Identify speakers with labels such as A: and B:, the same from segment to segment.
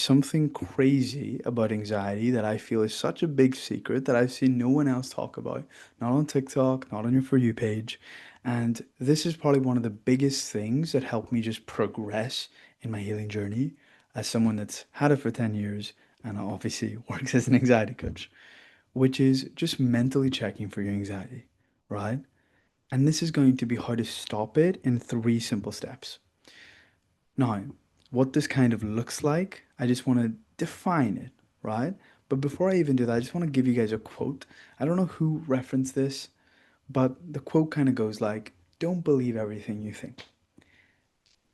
A: Something crazy about anxiety that I feel is such a big secret that I've seen no one else talk about, not on TikTok, not on your For You page. And this is probably one of the biggest things that helped me just progress in my healing journey as someone that's had it for 10 years and obviously works as an anxiety coach, which is just mentally checking for your anxiety, right? And this is going to be how to stop it in three simple steps. Now, what this kind of looks like, I just want to define it, right? But before I even do that, I just want to give you guys a quote. I don't know who referenced this, but the quote kind of goes like, don't believe everything you think.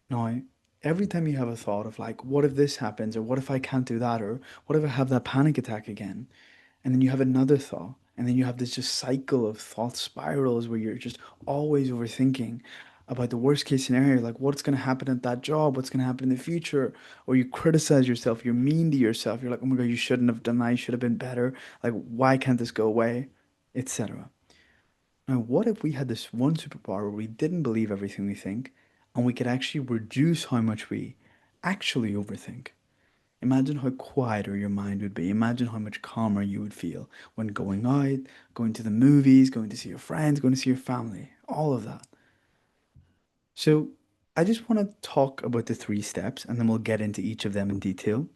A: Now, every time you have a thought of like, what if this happens, or what if I can't do that, or what if I have that panic attack again? And then you have another thought, and then you have this just cycle of thought spirals where you're just always overthinking about the worst case scenario, like what's going to happen at that job, what's going to happen in the future, or you criticize yourself, you're mean to yourself, you're like, oh my God, you shouldn't have done that, you should have been better, like why can't this go away, etc. Now, what if we had this one superpower where we didn't believe everything we think, and we could actually reduce how much we actually overthink? Imagine how quieter your mind would be. Imagine how much calmer you would feel when going out, going to the movies, going to see your friends, going to see your family, all of that. So, I just want to talk about the three steps and then we'll get into each of them in detail.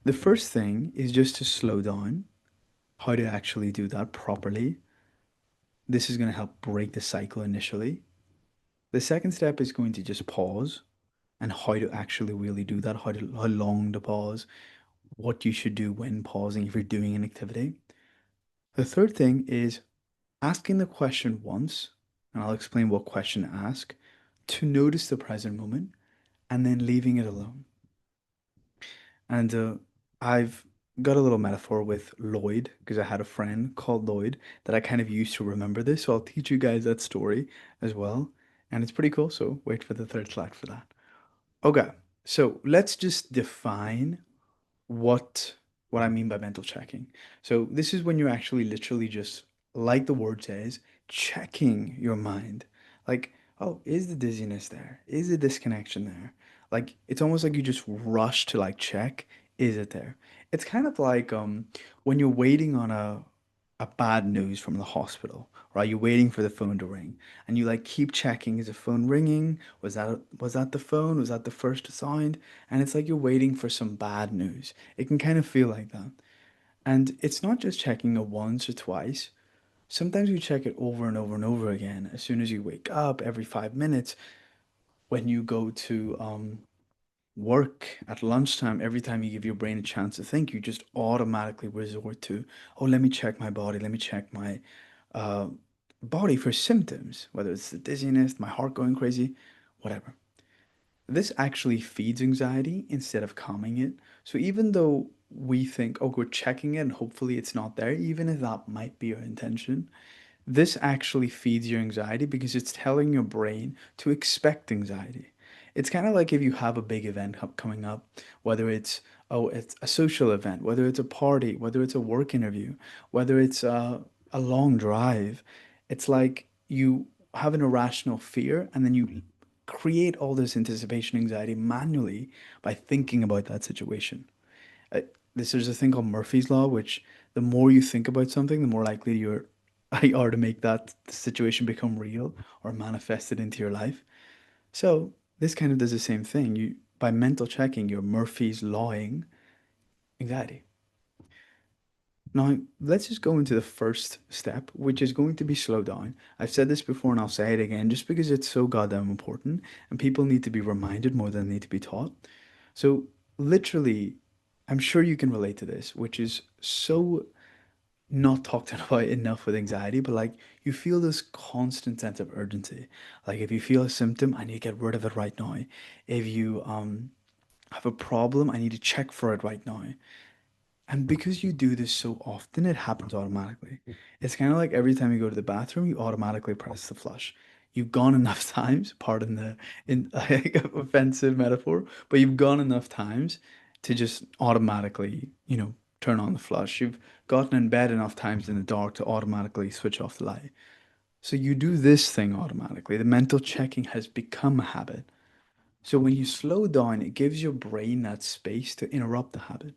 A: The first thing is just to slow down, how to actually do that properly. This is going to help break the cycle initially. The second step is going to just pause and how to actually really do that, how long to pause, what you should do when pausing if you're doing an activity. The third thing is asking the question once, and I'll explain what question to ask, to notice the present moment and then leaving it alone. And I've got a little metaphor with Lloyd because I had a friend called Lloyd that I kind of used to remember this. So I'll teach you guys that story as well. And it's pretty cool. So wait for the third slide for that. Okay. So let's just define what what I mean by mental checking. So this is when you're actually literally just, like the word says, checking your mind. Like, oh, is the dizziness there? Is the disconnection there? Like it's almost like you just rush to like check, is it there? It's kind of like when you're waiting on a bad news from the hospital, right? You're waiting for the phone to ring and you like keep checking, is the phone ringing? Was that the phone? Was that the first sound? And it's like you're waiting for some bad news. It can kind of feel like that. And it's not just checking it once or twice. Sometimes you check it over and over and over again as soon as you wake up, every 5 minutes, when you go to work at lunchtime, every time you give your brain a chance to think, you just automatically resort to, oh, let me check my body, let me check my uh, body for symptoms, whether it's the dizziness, my heart going crazy, whatever. This actually feeds anxiety instead of calming it. So even though we think, oh, we're checking it and hopefully it's not there, even if that might be our intention, this actually feeds your anxiety because it's telling your brain to expect anxiety. It's kind of like if you have a big event coming up, whether it's, oh, it's a social event, whether it's a party, whether it's a work interview, whether it's a long drive. It's like you have an irrational fear and then you create all this anticipation anxiety manually by thinking about that situation. Uh, there's a thing called Murphy's Law, which the more you think about something, the more likely you are to make that situation become real or manifest it into your life. So this kind of does the same thing. You by mental checking, you're Murphy's lawing anxiety. Now, let's just go into the first step, which is going to be slow down. I've said this before and I'll say it again just because it's so goddamn important and people need to be reminded more than they need to be taught. So, literally, I'm sure you can relate to this, which is so not talked about enough with anxiety, but like you feel this constant sense of urgency. Like if you feel a symptom, I need to get rid of it right now. If you have a problem, I need to check for it right now. And because you do this so often, it happens automatically. It's kind of like every time you go to the bathroom, you automatically press the flush. You've gone enough times, pardon the like, offensive metaphor, but you've gone enough times to just automatically, turn on the flush. You've gotten in bed enough times in the dark to automatically switch off the light. So you do this thing automatically. The mental checking has become a habit. So when you slow down, it gives your brain that space to interrupt the habit.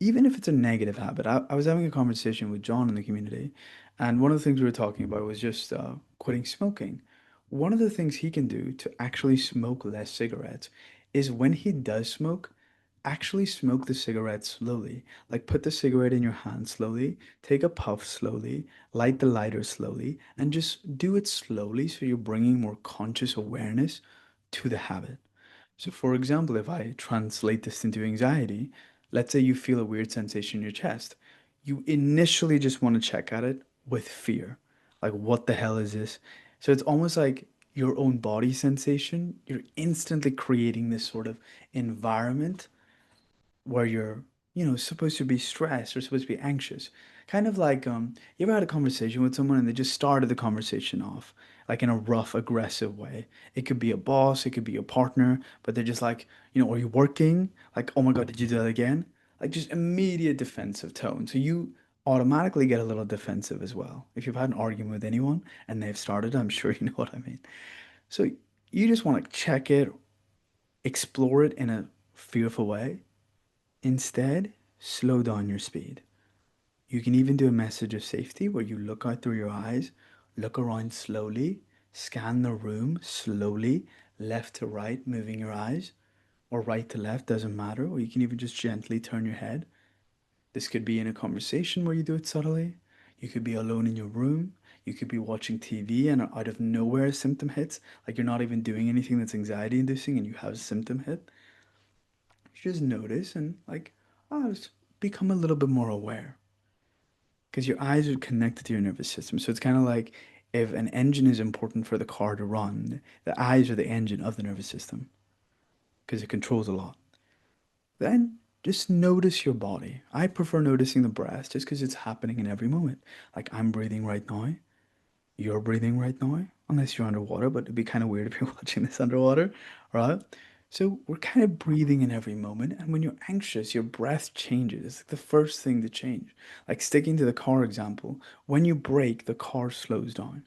A: Even if it's a negative habit. I was having a conversation with John in the community, and one of the things we were talking about was just quitting smoking. One of the things he can do to actually smoke less cigarettes is when he does smoke, actually smoke the cigarette slowly. Like put the cigarette in your hand slowly, take a puff slowly, light the lighter slowly, and just do it slowly so you're bringing more conscious awareness to the habit. So, for example, if I translate this into anxiety, let's say you feel a weird sensation in your chest. You initially just want to check at it with fear. Like, what the hell is this? So, it's almost like your own body sensation. You're instantly creating this sort of environment where you're, supposed to be stressed or supposed to be anxious. Kind of like, you ever had a conversation with someone and they just started the conversation off like in a rough, aggressive way? It could be a boss, it could be a partner, but they're just like, are you working? Like, oh my God, did you do that again? Like just immediate defensive tone. So you automatically get a little defensive as well. If you've had an argument with anyone and they've started, I'm sure you know what I mean. So you just want to check it, explore it in a fearful way. Instead, slow down your speed. You can even do a message of safety where you look out through your eyes, look around slowly, scan the room slowly, left to right, moving your eyes, or right to left, doesn't matter, or you can even just gently turn your head. This could be in a conversation where you do it subtly. You could be alone in your room. You could be watching TV and out of nowhere a symptom hits, like you're not even doing anything that's anxiety inducing and you have a symptom hit. You just notice and like, just become a little bit more aware because your eyes are connected to your nervous system. So it's kind of like if an engine is important for the car to run, the eyes are the engine of the nervous system because it controls a lot. Then just notice your body. I prefer noticing the breath just because it's happening in every moment. Like I'm breathing right now. You're breathing right now, unless you're underwater, but it'd be kind of weird if you're watching this underwater, right? So we're kind of breathing in every moment, and when you're anxious, your breath changes. It's like the first thing to change. Like sticking to the car example, when you brake, the car slows down,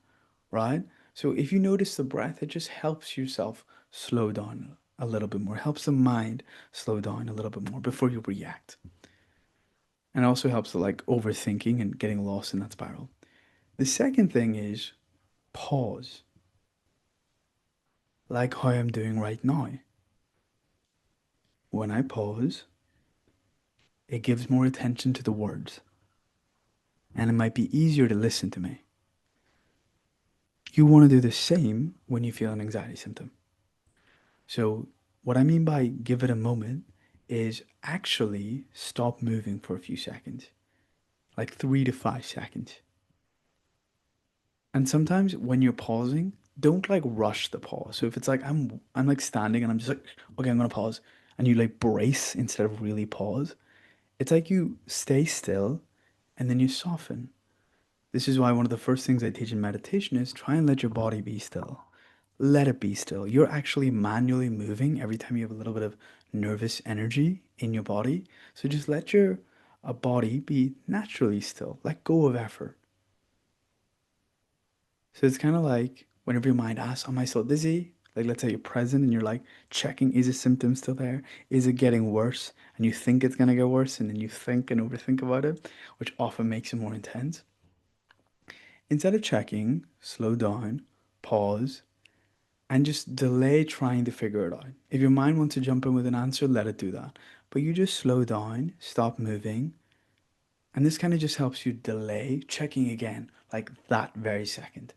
A: right? So if you notice the breath, it just helps yourself slow down a little bit more, helps the mind slow down a little bit more before you react. And it also helps with like overthinking and getting lost in that spiral. The second thing is pause, like how I'm doing right now. When I pause, it gives more attention to the words, and it might be easier to listen to me. You want to do the same when you feel an anxiety symptom. So, what I mean by give it a moment is actually stop moving for a few seconds, like 3 to 5 seconds. And sometimes when you're pausing, don't like rush the pause. So if it's like I'm like standing and I'm just like, okay, I'm gonna pause, and you like brace instead of really pause, it's like you stay still and then you soften. This is why one of the first things I teach in meditation is try and let your body be still. Let it be still. You're actually manually moving every time you have a little bit of nervous energy in your body. So just let your body be naturally still. Let go of effort. So it's kind of like whenever your mind asks, am I still dizzy? Like, let's say you're present and you're like checking, is the symptom still there? Is it getting worse? And you think it's going to get worse, and then you think and overthink about it, which often makes it more intense. Instead of checking, slow down, pause, and just delay trying to figure it out. If your mind wants to jump in with an answer, let it do that. But you just slow down, stop moving, and this kind of just helps you delay checking again, like that very second.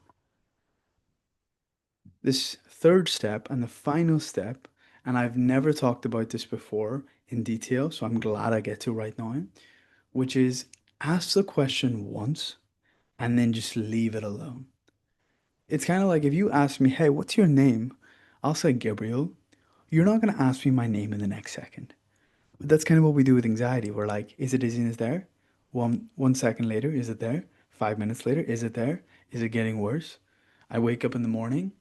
A: This third step and the final step, and I've never talked about this before in detail, so I'm glad I get to right now, which is ask the question once and then just leave it alone. It's kind of like if you ask me, hey, what's your name? I'll say Gabriel. You're not going to ask me my name in the next second. But that's kind of what we do with anxiety. We're like, is the dizziness there? One second later, is it there? 5 minutes later, is it there? Is it getting worse? I wake up in the morning.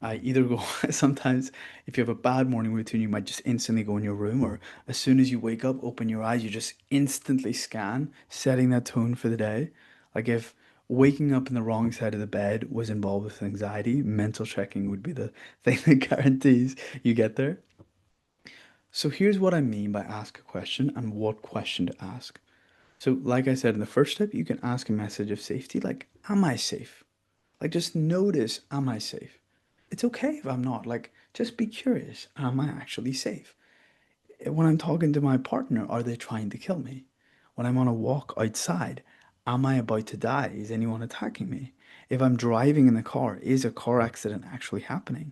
A: I either go, sometimes if you have a bad morning routine, you might just instantly go in your room, or as soon as you wake up, open your eyes, you just instantly scan, setting that tone for the day. Like if waking up in the wrong side of the bed was involved with anxiety, mental checking would be the thing that guarantees you get there. So here's what I mean by ask a question and what question to ask. So, like I said in the first step, you can ask a message of safety like, am I safe? Like, just notice, am I safe? It's okay if I'm not. Like, just be curious, am I actually safe? When I'm talking to my partner, are they trying to kill me? When I'm on a walk outside, am I about to die? Is anyone attacking me? If I'm driving in the car, is a car accident actually happening?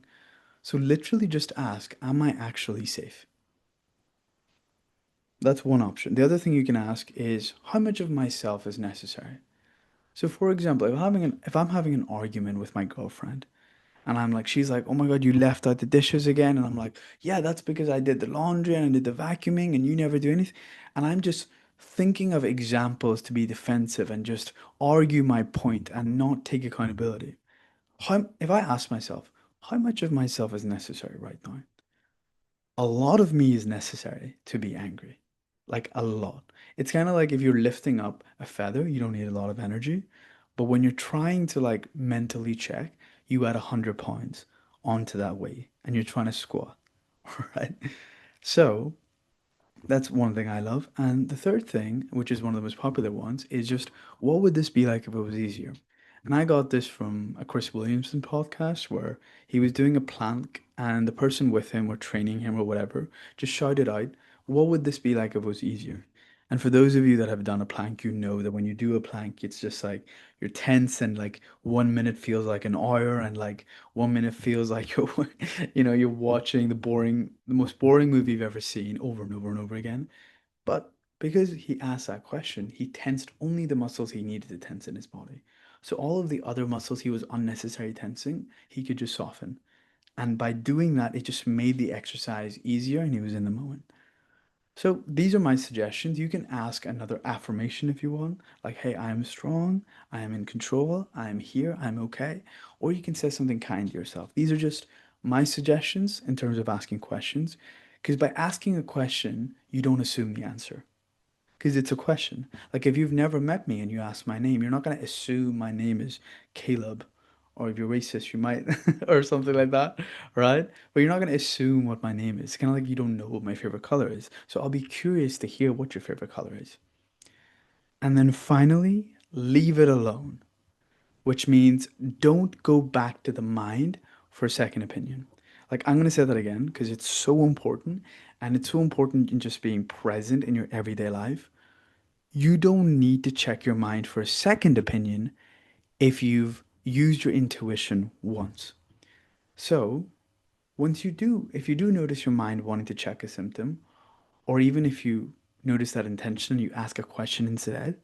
A: So, literally just ask, am I actually safe? That's one option. The other thing you can ask is, how much of myself is necessary? So, for example, if I'm having an argument with my girlfriend, and I'm like, she's like, oh my God, you left out the dishes again. And I'm like, yeah, that's because I did the laundry and I did the vacuuming and you never do anything. And I'm just thinking of examples to be defensive and just argue my point and not take accountability. If I ask myself, how much of myself is necessary right now? A lot of me is necessary to be angry. Like a lot. It's kind of like if you're lifting up a feather, you don't need a lot of energy. But when you're trying to like mentally check, you add 100 pounds onto that weight and you're trying to squat. Right? So that's one thing I love. And the third thing, which is one of the most popular ones, is just what would this be like if it was easier? And I got this from a Chris Williamson podcast where he was doing a plank and the person with him or training him or whatever just shouted out, what would this be like if it was easier? And for those of you that have done a plank, you know that when you do a plank, it's just like you're tense and like 1 minute feels like an hour and like 1 minute feels like you're watching the most boring movie you've ever seen over and over and over again. But because he asked that question, he tensed only the muscles he needed to tense in his body. So all of the other muscles he was unnecessary tensing, he could just soften. And by doing that, it just made the exercise easier and he was in the moment. So these are my suggestions. You can ask another affirmation if you want, like, hey, I am strong, I am in control, I am here, I'm okay. Or you can say something kind to yourself. These are just my suggestions in terms of asking questions. Because by asking a question, you don't assume the answer because it's a question. Like if you've never met me and you ask my name, you're not going to assume my name is Caleb. Or if you're racist, you might, or something like that, right? But you're not going to assume what my name is. It's kind of like you don't know what my favorite color is. So I'll be curious to hear what your favorite color is. And then finally, leave it alone, which means don't go back to the mind for a second opinion. Like I'm going to say that again because it's so important. And it's so important in just being present in your everyday life. You don't need to check your mind for a second opinion if you've used your intuition once. So, if you do notice your mind wanting to check a symptom, or even if you notice that intention and you ask a question instead,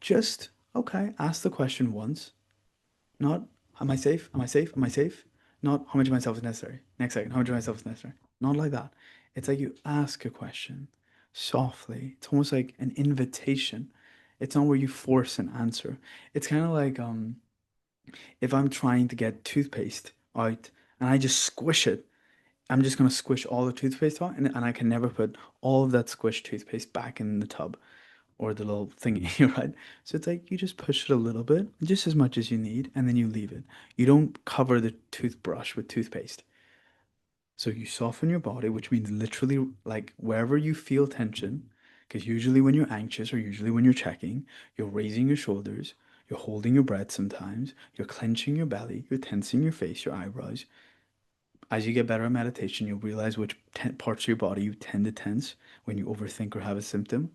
A: just, okay, ask the question once. Not, am I safe? Am I safe? Am I safe? Not, how much of myself is necessary? Next second, how much of myself is necessary? Not like that. It's like you ask a question softly. It's almost like an invitation. It's not where you force an answer. It's kind of like if I'm trying to get toothpaste out and I just squish it, I'm just going to squish all the toothpaste out and I can never put all of that squished toothpaste back in the tub or the little thingy, right? So it's like you just push it a little bit, just as much as you need, and then you leave it. You don't cover the toothbrush with toothpaste. So you soften your body, which means literally like wherever you feel tension, because usually when you're anxious or usually when you're checking, you're raising your shoulders, you're holding your breath sometimes, you're clenching your belly, you're tensing your face, your eyebrows. As you get better at meditation, you'll realize which parts of your body you tend to tense when you overthink or have a symptom.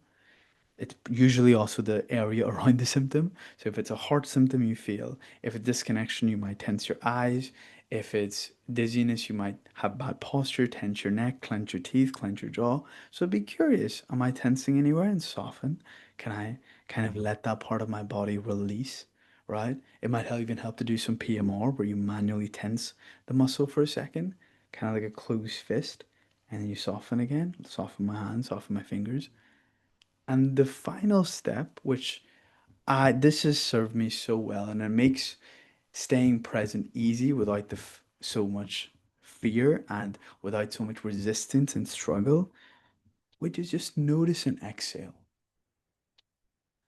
A: It's usually also the area around the symptom. So if it's a heart symptom you feel, if it's disconnection, you might tense your eyes. If it's dizziness, you might have bad posture, tense your neck, clench your teeth, clench your jaw. So be curious, am I tensing anywhere and soften? Can I kind of let that part of my body release, right? It might even help to do some PMR where you manually tense the muscle for a second, kind of like a closed fist, and then you soften again, soften my hands, soften my fingers. And the final step, which this has served me so well, and it makes staying present easy without so much fear and without so much resistance and struggle, which is just notice and exhale.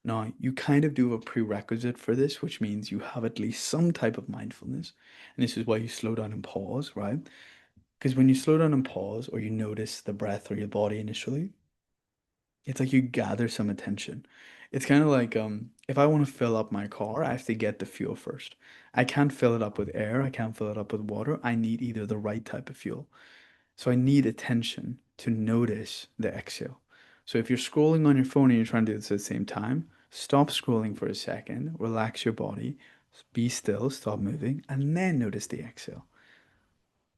A: Now, you kind of do a prerequisite for this, which means you have at least some type of mindfulness. And this is why you slow down and pause, right? Because when you slow down and pause, or you notice the breath or your body initially, it's like you gather some attention. It's kind of like if I want to fill up my car, I have to get the fuel first. I can't fill it up with air, I can't fill it up with water. I need either the right type of fuel. So I need attention to notice the exhale. So if you're scrolling on your phone and you're trying to do this at the same time, stop scrolling for a second, relax your body, be still, stop moving, and then notice the exhale.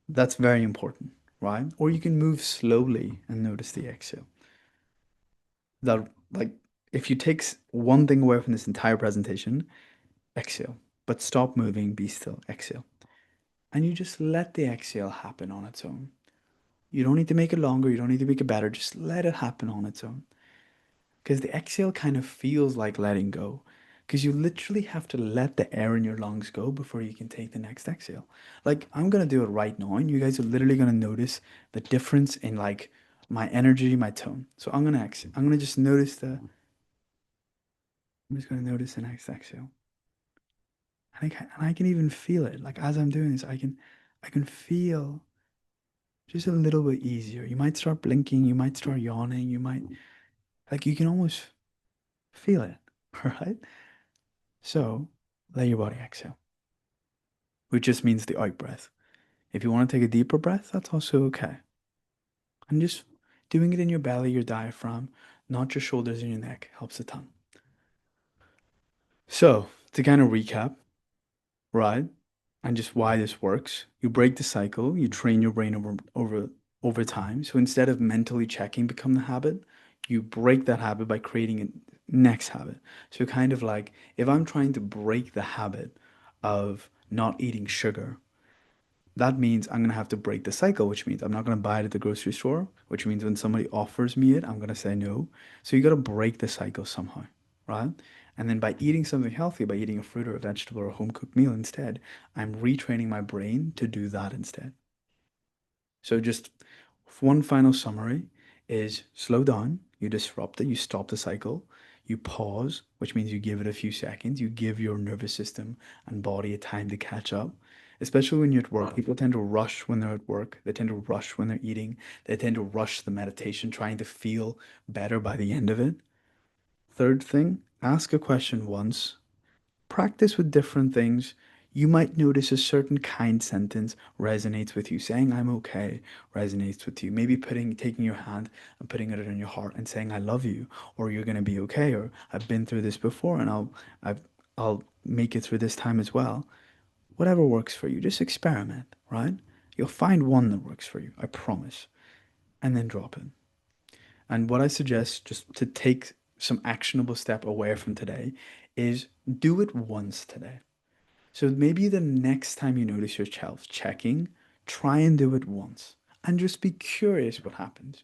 A: That's very important, right? Or you can move slowly and notice the exhale. That, like, if you take one thing away from this entire presentation, exhale, but stop moving, be still, exhale. And you just let the exhale happen on its own. You don't need to make it longer, you don't need to make it better, just let it happen on its own. Because the exhale kind of feels like letting go. Because you literally have to let the air in your lungs go before you can take the next exhale. Like, I'm going to do it right now, and you guys are literally going to notice the difference in, like, my energy, my tone. So I'm going to exhale. I'm going to just notice I'm just going to notice the next exhale. And I can even feel it. Like, as I'm doing this, I can feel just a little bit easier. You might start blinking, you might start yawning, like, you can almost feel it, right? So let your body exhale, which just means the out breath. If you want to take a deeper breath, that's also okay. And just doing it in your belly, your diaphragm, not your shoulders and your neck, helps a ton. So to kind of recap, right? And just why this works. You break the cycle, you train your brain over time. So instead of mentally checking become the habit, you break that habit by creating a next habit. So kind of like if I'm trying to break the habit of not eating sugar, that means I'm gonna have to break the cycle, which means I'm not gonna buy it at the grocery store, which means when somebody offers me it, I'm gonna say no. So you gotta break the cycle somehow, right? And then by eating something healthy, by eating a fruit or a vegetable or a home cooked meal instead, I'm retraining my brain to do that instead. So just one final summary is slow down, you disrupt it, you stop the cycle, you pause, which means you give it a few seconds, you give your nervous system and body a time to catch up. Especially when you're at work, people tend to rush when they're at work. They tend to rush when they're eating. They tend to rush the meditation, trying to feel better by the end of it. Third thing, ask a question once, practice with different things. You might notice a certain kind sentence resonates with you. Saying I'm okay resonates with you. Maybe taking your hand and putting it in your heart and saying I love you, or you're gonna be okay, or I've been through this before and I'll make it through this time as well. Whatever works for you, just experiment, right? You'll find one that works for you, I promise. And then drop it. And what I suggest, just to take some actionable step away from today, is do it once today. So maybe the next time you notice yourself checking, try and do it once and just be curious what happens.